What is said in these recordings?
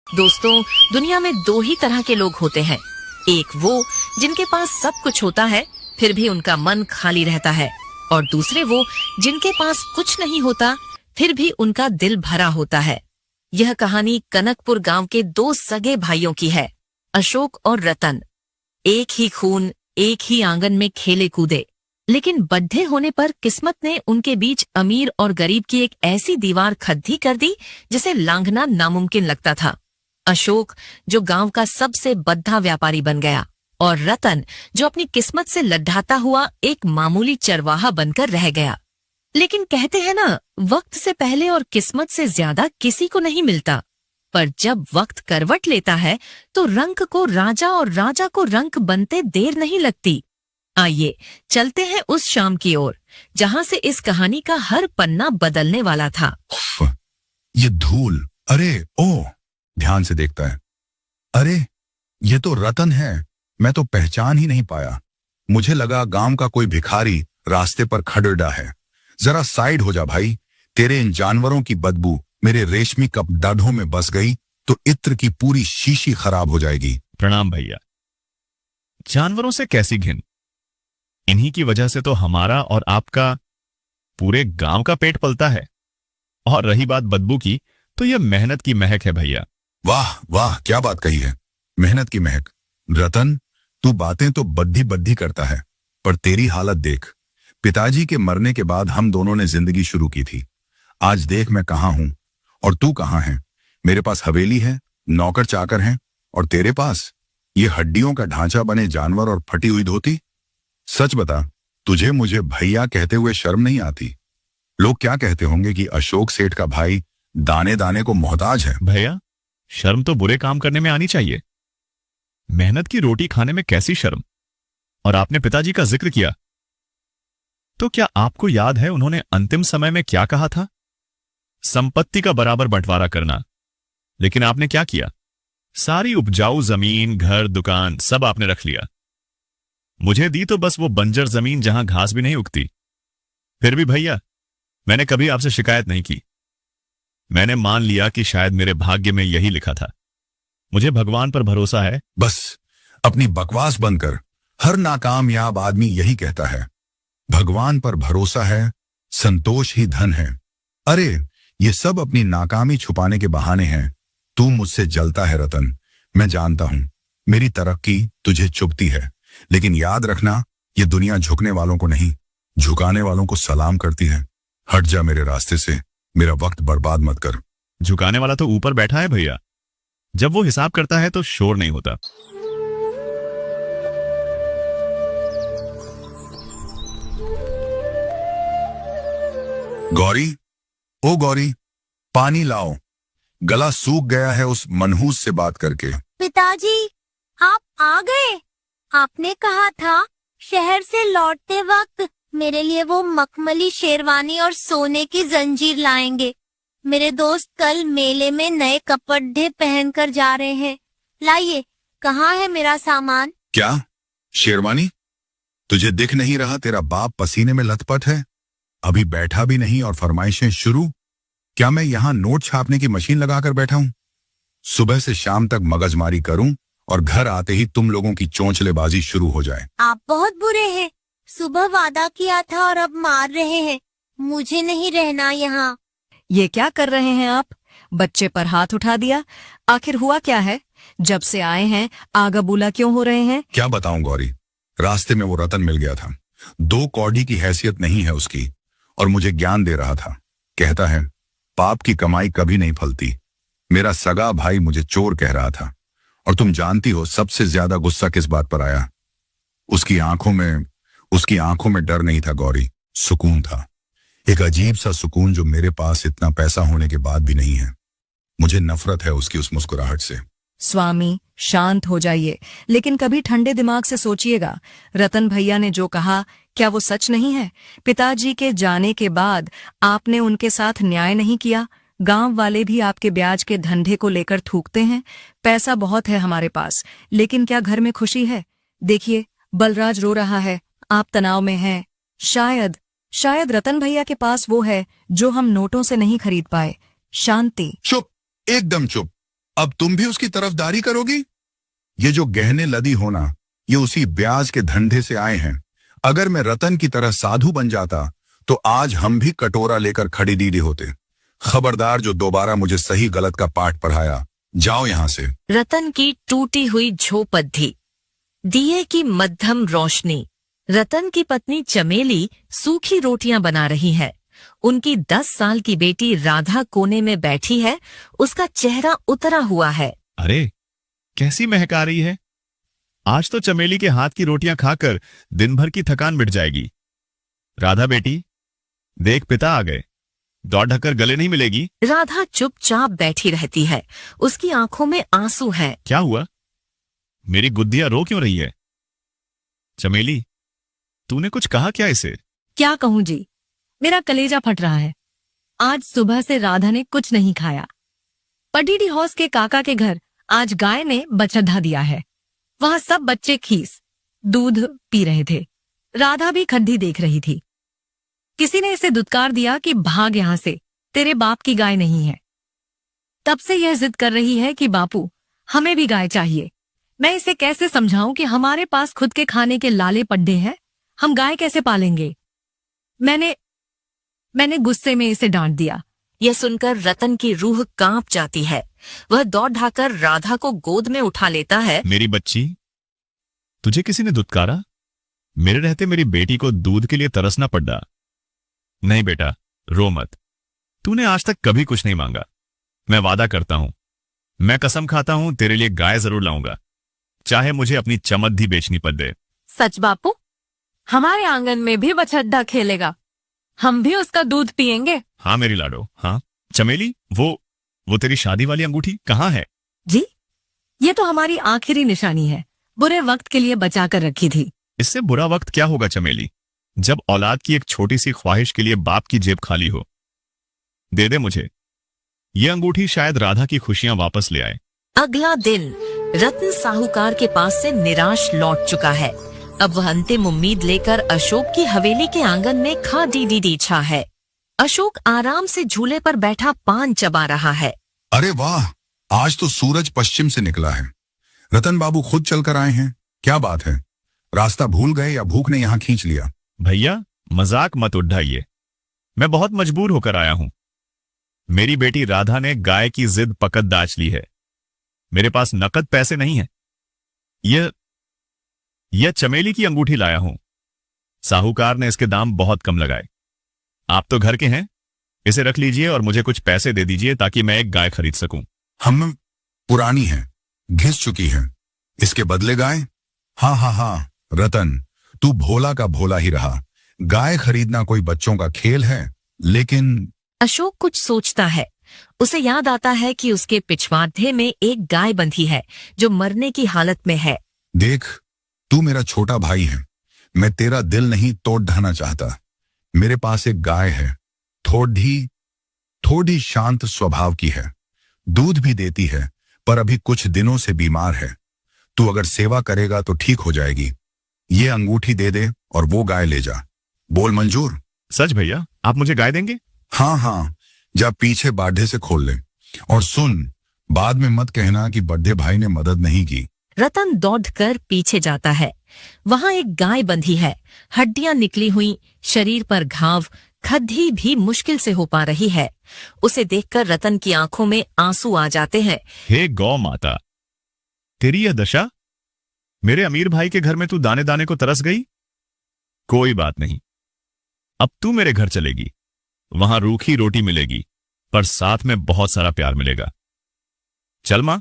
दोस्तों, दुनिया में दो ही तरह के लोग होते हैं। एक वो जिनके पास सब कुछ होता है फिर भी उनका मन खाली रहता है, और दूसरे वो जिनके पास कुछ नहीं होता फिर भी उनका दिल भरा होता है। यह कहानी कनकपुर गांव के दो सगे भाइयों की है, अशोक और रतन। एक ही खून, एक ही आंगन में खेले कूदे, लेकिन बड्ढे होने पर किस्मत ने उनके बीच अमीर और गरीब की एक ऐसी दीवार खद्दी कर दी जिसे लांघना नामुमकिन लगता था। अशोक जो गांव का सबसे बद्धा व्यापारी बन गया, और रतन जो अपनी किस्मत से लड्ढाता हुआ एक मामूली चरवाहा बनकर रह गया। लेकिन कहते हैं ना, वक्त से पहले और किस्मत से ज्यादा किसी को नहीं मिलता। पर जब वक्त करवट लेता है तो रंक को राजा और राजा को रंक बनते देर नहीं लगती। आइए चलते हैं उस शाम की ओर जहां से इस कहानी का हर पन्ना बदलने वाला था। ये धूल, अरे ओ, ध्यान से देखता है। अरे ये तो रतन है, मैं तो पहचान ही नहीं पाया। मुझे लगा गांव का कोई भिखारी रास्ते पर खड़ेड़ा है। जरा साइड हो जा भाई, तेरे इन जानवरों की बदबू मेरे रेशमी कप दाढ़ों में बस गई तो इत्र की पूरी शीशी खराब हो जाएगी। प्रणाम भैया। जानवरों से कैसी घिन, इन्हीं की वजह से तो हमारा और आपका पूरे गांव का पेट पलता है। और रही बात बदबू की, तो यह मेहनत की महक है भैया। वाह वाह, क्या बात कही है, मेहनत की महक। रतन, तू बातें तो बद्धी बद्धी करता है, पर तेरी हालत देख। पिताजी के मरने के बाद हम दोनों ने जिंदगी शुरू की थी। आज देख मैं कहां हूं और तू कहां है। मेरे पास हवेली है, नौकर चाकर हैं, और तेरे पास ये हड्डियों का ढांचा बने जानवर और फटी हुई धोती। सच बता, तुझे मुझे भैया कहते हुए शर्म नहीं आती? लोग क्या कहते होंगे कि अशोक सेठ का भाई दाने दाने को मोहताज है। भैया, शर्म तो बुरे काम करने में आनी चाहिए, मेहनत की रोटी खाने में कैसी शर्म। और आपने पिताजी का जिक्र किया, तो क्या आपको याद है उन्होंने अंतिम समय में क्या कहा था? संपत्ति का बराबर बंटवारा करना। लेकिन आपने क्या किया? सारी उपजाऊ जमीन, घर, दुकान सब आपने रख लिया। मुझे दी तो बस वो बंजर जमीन जहां घास भी नहीं उगती। फिर भी भैया, मैंने कभी आपसे शिकायत नहीं की। मैंने मान लिया कि शायद मेरे भाग्य में यही लिखा था। मुझे भगवान पर भरोसा है। बस अपनी बकवास बंद कर। हर नाकामयाब आदमी यही कहता है, भगवान पर भरोसा है, संतोष ही धन है। अरे ये सब अपनी नाकामी छुपाने के बहाने हैं। तू मुझसे जलता है रतन, मैं जानता हूं। मेरी तरक्की तुझे चुभती है, लेकिन याद रखना, ये दुनिया झुकने वालों को नहीं, झुकाने वालों को सलाम करती है। हट जा मेरे रास्ते से, मेरा वक्त बर्बाद मत कर। झुकाने वाला तो ऊपर बैठा है भैया, जब वो हिसाब करता है तो शोर नहीं होता। गौरी, ओ गौरी, पानी लाओ, गला सूख गया है उस मनहूस से बात करके। पिताजी, आप आ गए। आपने कहा था शहर से लौटते वक्त मेरे लिए वो मखमली शेरवानी और सोने की जंजीर लाएंगे। मेरे दोस्त कल मेले में नए कपड़े पहनकर जा रहे हैं। लाइए, कहाँ है मेरा सामान? क्या शेरवानी? तुझे दिख नहीं रहा तेरा बाप पसीने में लथपथ है? अभी बैठा भी नहीं और फरमाइशें शुरू। क्या मैं यहाँ नोट छापने की मशीन लगाकर बैठा हूँ? सुबह से शाम तक मगजमारी करूं और घर आते ही तुम लोगों की चोंचलेबाजी शुरू हो जाए। आप बहुत बुरे हैं। सुबह वादा किया था और अब मार रहे हैं। मुझे नहीं रहना यहाँ। ये क्या कर रहे हैं आप? बच्चे पर हाथ उठा दिया। आखिर हुआ क्या है? जब से आए हैं आगा बुला क्यों हो रहे हैं? क्या बताऊं गौरी, रास्ते में वो रतन मिल गया था। 2 कौड़ी की हैसियत नहीं है उसकी, और मुझे ज्ञान दे रहा था। कहता है पाप की कमाई कभी नहीं फलती। मेरा सगा भाई मुझे चोर कह रहा था। और तुम जानती हो सबसे ज्यादा गुस्सा किस बात पर आया? उसकी आंखों में डर नहीं था गौरी, सुकून था। एक अजीब सा सुकून जो मेरे पास इतना पैसा होने के बाद भी नहीं है। मुझे नफरत है उसकी उस मुस्कुराहट से। स्वामी, शांत हो जाइए, लेकिन कभी ठंडे दिमाग से सोचिएगा। रतन भैया ने जो कहा, क्या वो सच नहीं है? पिताजी के जाने के बाद आपने उनके साथ न्याय नहीं किया। गांव वाले भी आपके ब्याज के धंधे को लेकर थूकते हैं। पैसा बहुत है हमारे पास, लेकिन क्या घर में खुशी है? देखिए, बलराज रो रहा है, आप तनाव में हैं। शायद रतन भैया के पास वो है जो हम नोटों से नहीं खरीद पाए, शांति। चुप, एकदम चुप। अब तुम भी उसकी तरफदारी करोगी? ये जो गहने लदी होना, ये उसी ब्याज के धंधे से आए हैं। अगर मैं रतन की तरह साधु बन जाता तो आज हम भी कटोरा लेकर खड़ी दीदी होते। खबरदार जो दोबारा मुझे सही गलत का पाठ पढ़ाया। जाओ यहां से। रतन की टूटी हुई झोपड़ी, दिए की मध्यम रोशनी। रतन की पत्नी चमेली सूखी रोटियां बना रही है। उनकी 10 साल की बेटी राधा कोने में बैठी है। उसका चेहरा उतरा हुआ है। अरे कैसी महक आ रही है। आज तो चमेली के हाथ की रोटियां खाकर दिन भर की थकान मिट जाएगी। राधा बेटी, देख पिता आ गए। दौड़ ढककर गले नहीं मिलेगी। राधा चुपचाप बैठी रहती है। उसकी आंखों में आंसू है। क्या हुआ? मेरी गुद्दियां रो क्यों रही है? चमेली, तूने कुछ कहा क्या इसे? क्या कहूं जी, मेरा कलेजा फट रहा है। आज सुबह से राधा ने कुछ नहीं खाया। पडीडी हौस के काका के घर आज गाय ने बछड़ा दिया है। वहां सब बच्चे खीस दूध पी रहे थे। राधा भी खड्डी देख रही थी। किसी ने इसे दुत्कार दिया कि भाग यहां से, तेरे बाप की गाय नहीं है। तब से यह जिद कर रही है कि बापू हमें भी गाय चाहिए। मैं इसे कैसे समझाऊं कि हमारे पास खुद के खाने के लाले पड्डे हैं, हम गाय कैसे पालेंगे। मैंने गुस्से में इसे डांट दिया। यह सुनकर रतन की रूह कांप जाती है। वह दौड़ ढाकर राधा को गोद में उठा लेता है। मेरी बच्ची, तुझे किसी ने दुत्कारा? मेरे रहते मेरी बेटी को दूध के लिए तरसना पड़ा। नहीं बेटा, रो मत। तूने आज तक कभी कुछ नहीं मांगा। मैं वादा करता हूं, मैं कसम खाता हूं, तेरे लिए गाय जरूर लाऊंगा, चाहे मुझे अपनी चमद्दी बेचनी पड़े। सच बापू? हमारे आंगन में भी बछड़ा खेलेगा, हम भी उसका दूध पिएंगे। हाँ मेरी लाडो, हाँ। चमेली, वो तेरी शादी वाली अंगूठी कहाँ है? जी, ये तो हमारी आखिरी निशानी है, बुरे वक्त के लिए बचा कर रखी थी। इससे बुरा वक्त क्या होगा चमेली, जब औलाद की एक छोटी सी ख्वाहिश के लिए बाप की जेब खाली हो। दे दे मुझे ये अंगूठी, शायद राधा की खुशियां वापस ले आए। अगला दिन रतन साहूकार के पास से निराश लौट चुका है। अब वह अंतिम उम्मीद लेकर अशोक की हवेली के आंगन में खा डी छा है। अशोक आराम से झूले पर बैठा पान चबा रहा है। अरे वाह, आज तो सूरज पश्चिम से निकला है। रतन बाबू खुद चलकर आए हैं। क्या बात है, रास्ता भूल गए या भूख ने यहाँ खींच लिया? भैया मजाक मत उठाइए, मैं बहुत मजबूर होकर आया हूं। मेरी बेटी राधा ने गाय की जिद पकड़ दाच ली है। मेरे पास नकद पैसे नहीं है। यह चमेली की अंगूठी लाया हूं। साहूकार ने इसके दाम बहुत कम लगाए। आप तो घर के हैं, इसे रख लीजिए और मुझे कुछ पैसे दे दीजिए ताकि मैं एक गाय खरीद सकूं। हम पुरानी है, घिस चुकी है, इसके बदले गाय? हाँ, रतन तू भोला का भोला ही रहा। गाय खरीदना कोई बच्चों का खेल है। लेकिन अशोक कुछ सोचता है। उसे याद आता है कि उसके पिछवाड़े में एक गाय बंधी है जो मरने की हालत में है। देख, तू मेरा छोटा भाई है, मैं तेरा दिल नहीं तोड़ ढाना चाहता। मेरे पास एक गाय है, थोड़ी शांत स्वभाव की है, दूध भी देती है, पर अभी कुछ दिनों से बीमार है। तू अगर सेवा करेगा तो ठीक हो जाएगी। ये अंगूठी दे दे और वो गाय ले जा। बोल मंजूर? सच भैया, आप मुझे गाय देंगे? हाँ, जा पीछे बाढ़े से खोल ले। और सुन, बाद में मत कहना कि बड्ढे भाई ने मदद नहीं की। रतन दौड़कर पीछे जाता है। वहां एक गाय बंधी है, हड्डियां निकली हुई, शरीर पर घाव, खद्दी भी मुश्किल से हो पा रही है। उसे देखकर रतन की आंखों में आंसू आ जाते हैं। हे गौ माता, तेरी यह दशा? मेरे अमीर भाई के घर में तू दाने दाने को तरस गई? कोई बात नहीं, अब तू मेरे घर चलेगी। वहां रूखी रोटी मिलेगी, पर साथ में बहुत सारा प्यार मिलेगा। चल मां,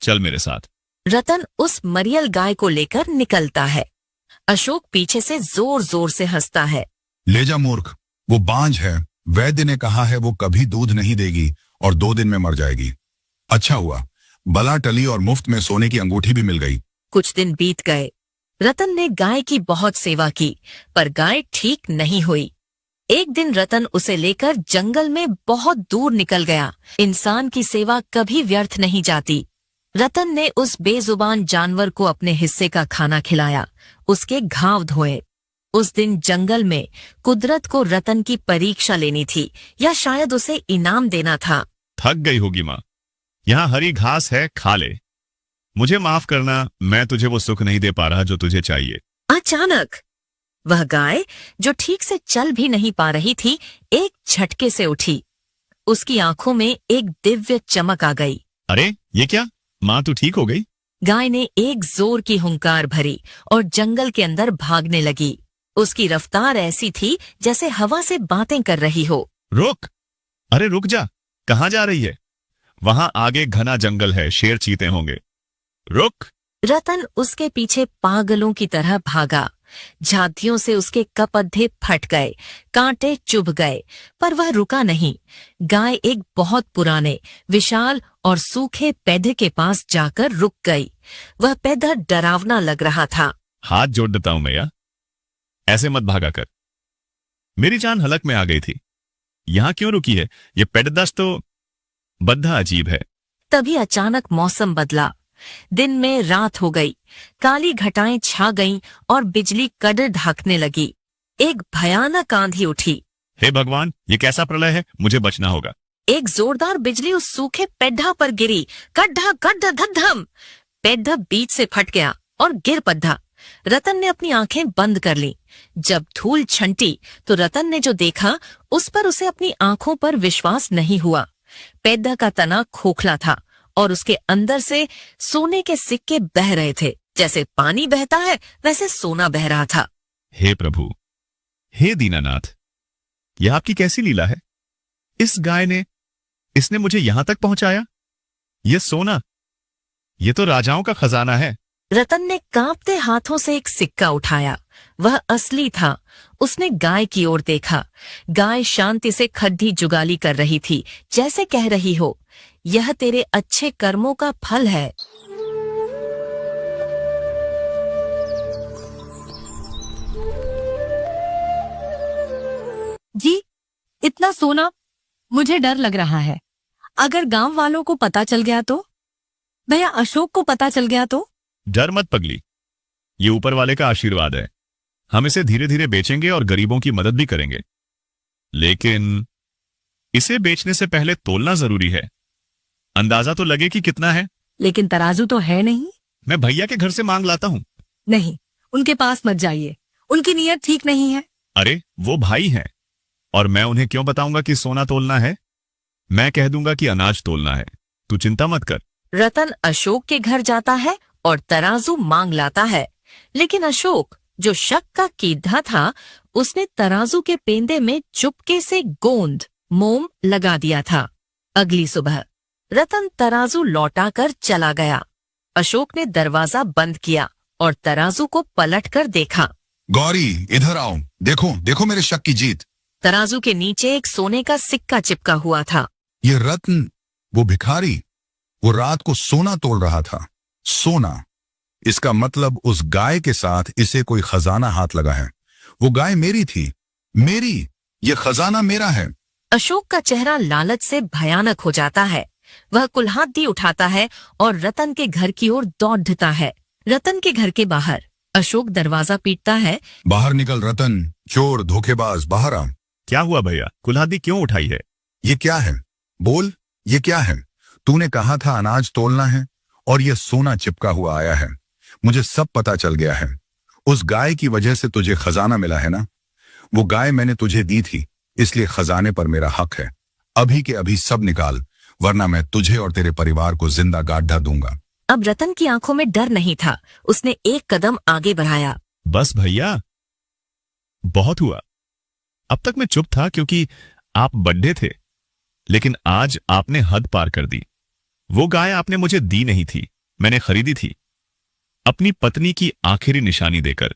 चल मेरे साथ। रतन उस मरियल गाय को लेकर निकलता है। अशोक पीछे से जोर जोर से हंसता है। ले जा मूर्ख, वो बांझ है। वैद्य ने कहा है वो कभी दूध नहीं देगी और 2 दिन में मर जाएगी। अच्छा हुआ, बला टली और मुफ्त में सोने की अंगूठी भी मिल गई। कुछ दिन बीत गए। रतन ने गाय की बहुत सेवा की, पर गाय ठीक नहीं हुई। एक दिन रतन उसे लेकर जंगल में बहुत दूर निकल गया। इंसान की सेवा कभी व्यर्थ नहीं जाती। रतन ने उस बेजुबान जानवर को अपने हिस्से का खाना खिलाया, उसके घाव धोए। उस दिन जंगल में कुदरत को रतन की परीक्षा लेनी थी, या शायद उसे इनाम देना था। थक गई होगी मां, यहां हरी घास है, खा ले। मुझे माफ करना, मैं तुझे वो सुख नहीं दे पा रहा जो तुझे चाहिए। अचानक वह गाय, जो ठीक से चल भी नहीं पा रही थी, एक झटके से उठी। उसकी आंखों में एक दिव्य चमक आ गई। अरे ये क्या, माँ तू ठीक हो गई? गाय ने एक जोर की हुंकार भरी और जंगल के अंदर भागने लगी। उसकी रफ्तार ऐसी थी जैसे हवा से बातें कर रही हो। रुक, अरे रुक जा, कहाँ जा रही है? वहां आगे घना जंगल है, शेर चीते होंगे। रुक। रतन उसके पीछे पागलों की तरह भागा। झांतियों से उसके कपधे फट गए, कांटे चुभ गए, पर वह रुका नहीं। गाय एक बहुत पुराने, विशाल और सूखे पैधे के पास जाकर रुक गई। वह पैधा डरावना लग रहा था। हाथ जोड़ देता हूं मैया, ऐसे मत भागा कर। मेरी जान हलक में आ गई थी। यहां क्यों रुकी है? ये पेडदस तो बद्धा अजीब है। तभी अचानक मौसम बदला। दिन में रात हो गई, काली घटाएं छा गईं और बिजली कड़र ढाकने लगी। एक भयानक आंधी उठी। हे भगवान, ये कैसा प्रलय है? मुझे बचना होगा। एक जोरदार बिजली उस सूखे पेड्ढा पर गिरी। कड्ढा कड्ढा धद्धम। पेड्ढा बीच से फट गया और गिर पड्ढा। रतन ने अपनी आंखें बंद कर ली। जब धूल छंटी तो रतन ने जो देखा, उस पर उसे अपनी आंखों पर विश्वास नहीं हुआ। पेड्ढा का तना खोखला था और उसके अंदर से सोने के सिक्के बह रहे थे। जैसे पानी बहता है, वैसे सोना बह रहा था। हे प्रभु, हे दीनानाथ, यह आपकी कैसी लीला है? इस गाय ने, इसने मुझे यहां तक पहुंचाया। यह सोना, यह तो राजाओं का खजाना है। रतन ने कांपते हाथों से एक सिक्का उठाया। वह असली था। उसने गाय की ओर देखा। गाय शांति से खड्डी जुगाली कर रही थी, जैसे कह रही हो, यह तेरे अच्छे कर्मों का फल है। जी, इतना सोना, मुझे डर लग रहा है। अगर गांव वालों को पता चल गया तो? भैया अशोक को पता चल गया तो? डर मत पगली, ये ऊपर वाले का आशीर्वाद है। हम इसे धीरे धीरे बेचेंगे और गरीबों की मदद भी करेंगे। लेकिन इसे बेचने से पहले तोलना जरूरी है। अंदाजा तो लगे कि कितना है। लेकिन तराजू तो है नहीं। मैं भैया के घर से मांग लाता हूं। नहीं, उनके पास मत जाइए, उनकी नीयत ठीक नहीं है। अरे वो भाई हैं, और मैं उन्हें क्यों बताऊंगा कि सोना तोलना है? मैं कह दूंगा कि अनाज तोलना है। तू चिंता मत कर। रतन अशोक के घर जाता है और तराजू मांग लाता है। लेकिन अशोक, जो शक का कीधा था, उसने तराजू के पेंदे में चुपके से गोंद, मोम लगा दिया था। अगली सुबह रतन तराजू लौटाकर चला गया। अशोक ने दरवाजा बंद किया और तराजू को पलटकर देखा। गौरी, इधर आओ। देखो देखो मेरे शक की जीत। तराजू के नीचे एक सोने का सिक्का चिपका हुआ था। ये रत्न, वो भिखारी, वो रात को सोना तोल रहा था। सोना, इसका मतलब उस गाय के साथ इसे कोई खजाना हाथ लगा है। वो गाय मेरी थी, मेरी, ये खजाना मेरा है। अशोक का चेहरा लालच से भयानक हो जाता है। वह कुल्हाड़ी उठाता है और रतन के घर की ओर दौड़ता है। रतन के घर के बाहर अशोक दरवाजा पीटता है। बाहर निकल रतन, चोर, धोखेबाज, बाहर आ। क्या हुआ भैया, कुल्हाड़ी क्यों उठाई है? ये क्या है? बोल, ये क्या है? तूने कहा था अनाज तोलना है और ये सोना चिपका हुआ आया है। मुझे सब पता चल गया है। उस गाय की वजह से तुझे खजाना मिला है ना? वो गाय मैंने तुझे दी थी, इसलिए खजाने पर मेरा हक है। अभी के अभी सब निकाल, वरना मैं तुझे और तेरे परिवार को जिंदा गाढ़ा दूंगा। अब रतन की आंखों में डर नहीं था। उसने एक कदम आगे बढ़ाया। बस भैया, बहुत हुआ। अब तक मैं चुप था क्योंकि आप बड्ढे थे, लेकिन आज आपने हद पार कर दी। वो गाय आपने मुझे दी नहीं थी, मैंने खरीदी थी, अपनी पत्नी की आखिरी निशानी देकर।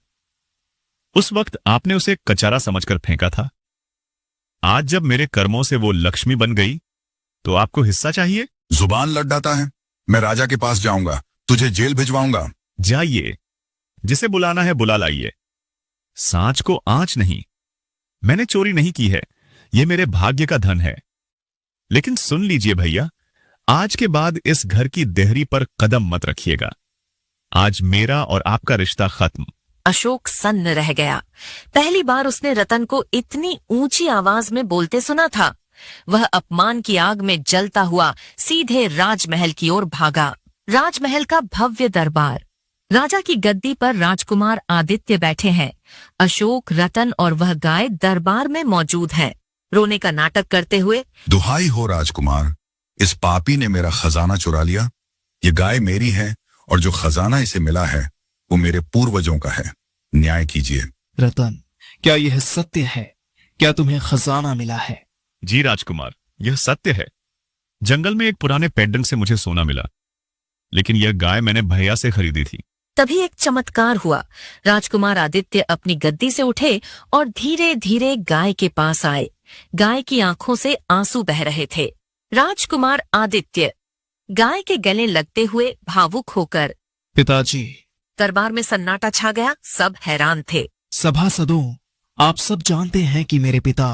उस वक्त आपने उसे कचारा समझकर फेंका था। आज जब मेरे कर्मों से वो लक्ष्मी बन गई, तो आपको हिस्सा चाहिए? जुबान लड़ाता है। मैं राजा के पास जाऊंगा, तुझे जेल भिजवाऊंगा। जाइए, जिसे बुलाना है बुला लाइए। सांच को आंच नहीं। मैंने चोरी नहीं की है, ये मेरे भाग्य का धन है। लेकिन सुन लीजिए भैया, आज के बाद इस घर की देहरी पर कदम मत रखिएगा। आज मेरा और आपका रिश्ता खत्म। अशोक सन्न रह गया। पहली बार उसने रतन को इतनी ऊंची आवाज में बोलते सुना था। वह अपमान की आग में जलता हुआ सीधे राजमहल की ओर भागा। राजमहल का भव्य दरबार। राजा की गद्दी पर राजकुमार आदित्य बैठे हैं। अशोक, रतन और वह गाय दरबार में मौजूद हैं, रोने का नाटक करते हुए। दुहाई हो राजकुमार, इस पापी ने मेरा खजाना चुरा लिया। ये गाय मेरी है और जो खजाना इसे मिला है वो मेरे पूर्वजों का है। न्याय कीजिए। रतन, क्या यह सत्य है? क्या तुम्हें खजाना मिला है? जी राजकुमार, यह सत्य है। जंगल में एक पुराने पेड्डन से मुझे सोना मिला, लेकिन यह गाय मैंने भैया से खरीदी थी। तभी एक चमत्कार हुआ। राजकुमार आदित्य अपनी गद्दी से उठे और धीरे धीरे गाय के पास आए। गाय की आंखों से आंसू बह रहे थे। राजकुमार आदित्य गाय के गले लगते हुए भावुक होकर। पिताजी। दरबार में सन्नाटा छा गया। सब हैरान थे। सभासदों, आप सब जानते हैं कि मेरे पिता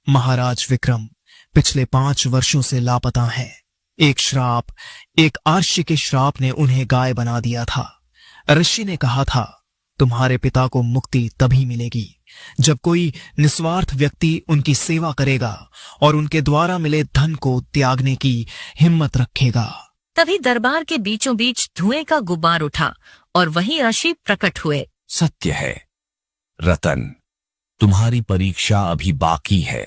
महाराज विक्रम पिछले 5 वर्षों से लापता हैं। एक श्राप, एक आर्ष्य के श्राप ने उन्हें गाय बना दिया था। ऋषि ने कहा था, तुम्हारे पिता को मुक्ति तभी मिलेगी जब कोई निस्वार्थ व्यक्ति उनकी सेवा करेगा और उनके द्वारा मिले धन को त्यागने की हिम्मत रखेगा। तभी दरबार के बीचों बीच धुएं का गुब्बार उठा और वहीं ऋषि प्रकट हुए। सत्य है रतन, तुम्हारी परीक्षा अभी बाकी है।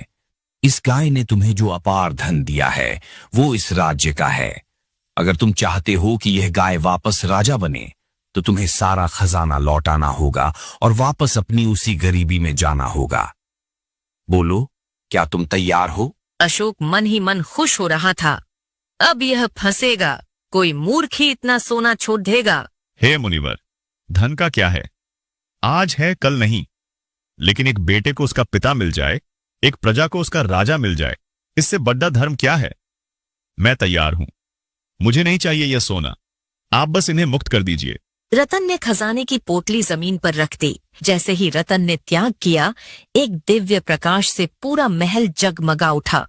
इस गाय ने तुम्हें जो अपार धन दिया है वो इस राज्य का है। अगर तुम चाहते हो कि यह गाय वापस राजा बने तो तुम्हें सारा खजाना लौटाना होगा और वापस अपनी उसी गरीबी में जाना होगा। बोलो, क्या तुम तैयार हो? अशोक मन ही मन खुश हो रहा था। अब यह फंसेगा। कोई मूर्ख ही इतना सोना छोड़ देगा। हे मुनिवर, धन का क्या है? आज है कल नहीं, लेकिन एक बेटे को उसका पिता मिल जाए, एक प्रजा को उसका राजा मिल जाए, इससे बड़ा धर्म क्या है? मैं तैयार हूं। मुझे नहीं चाहिए यह सोना, आप बस इन्हें मुक्त कर दीजिए। रतन ने खजाने की पोटली जमीन पर रख दी। जैसे ही रतन ने त्याग किया, एक दिव्य प्रकाश से पूरा महल जगमगा उठा।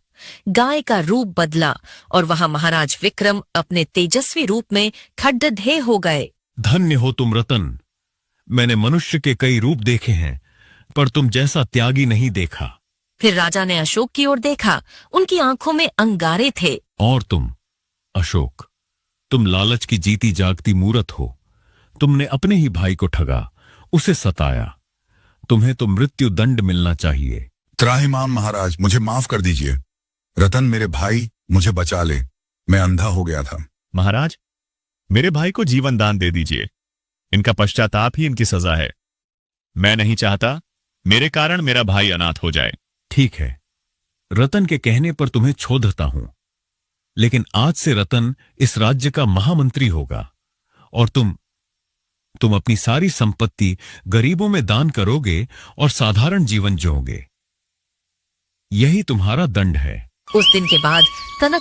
गाय का रूप बदला और वहां महाराज विक्रम अपने तेजस्वी रूप में खड्डढे हो गए। धन्य हो तुम रतन। मैंने मनुष्य के कई रूप देखे हैं, पर तुम जैसा त्यागी नहीं देखा। फिर राजा ने अशोक की ओर देखा। उनकी आंखों में अंगारे थे। और तुम अशोक, तुम लालच की जीती जागती मूरत हो। तुमने अपने ही भाई को ठगा, उसे सताया। तुम्हें तो मृत्यु दंड मिलना चाहिए। त्राहिमाम महाराज, मुझे माफ कर दीजिए। रतन मेरे भाई, मुझे बचा ले। मैं अंधा हो गया था। महाराज, मेरे भाई को जीवन दान दे दीजिए। इनका पश्चाताप ही इनकी सजा है। मैं नहीं चाहता मेरे कारण मेरा भाई अनाथ हो जाए। ठीक है, रतन के कहने पर तुम्हें छोड़ता हूं, लेकिन आज से रतन इस राज्य का महामंत्री होगा और तुम अपनी सारी संपत्ति गरीबों में दान करोगे और साधारण जीवन जियोगे। यही तुम्हारा दंड है। उस दिन के बाद कनक